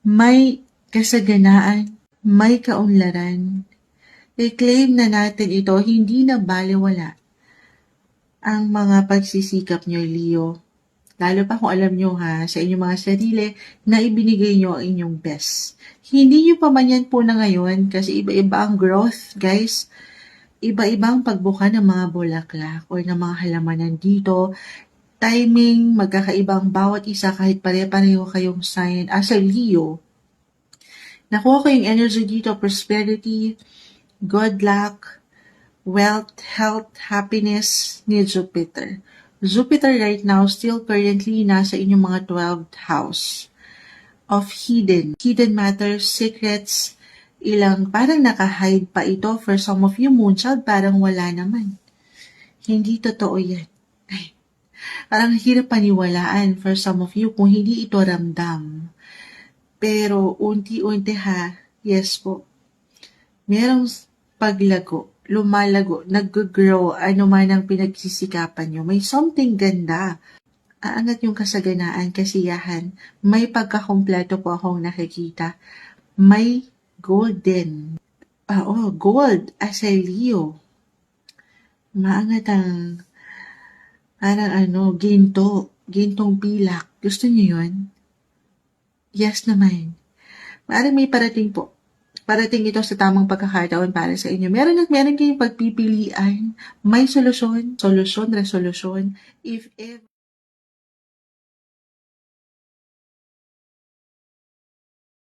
may kasaganaan, may kaunlaran. I-claim na natin ito, hindi na balewala ang mga pagsisikap nyo, Leo. Lalo pa kung alam nyo sa inyong mga sarili na ibinigay nyo ang inyong best. Hindi nyo pa man yan po na ngayon kasi iba-iba ang growth, guys. Iba-ibang pagbuka ng mga bulaklak or ng mga halamanan dito. Timing, magkakaibang bawat isa kahit pare-pareho kayong sign. As a Leo, nakuha ko yung energy dito, prosperity, good luck, wealth, health, happiness ni Jupiter. Jupiter right now still currently nasa inyong mga 12th house of hidden matters, secrets, ilang parang naka-hide pa ito for some of you, Moonchild, parang wala naman. Hindi totoo yan. Ay, parang hirap paniwalaan for some of you kung hindi ito ramdam. Pero unti-unti yes po, merong paglago, lumalago, nag-grow, ano man ang pinagsisikapan nyo. May something ganda. Aangat yung kasaganaan, kasiyahan. May pagkakompleto po akong nakikita. May gold din. Gold as a Leo. Maangat ang parang gintong pilak. Gusto niyo yun? Yes naman. Maaaring may parating po. Parating ito sa tamang pagkakataon para sa inyo. Meron kayong pagpipilian. May solusyon, resolusyon. If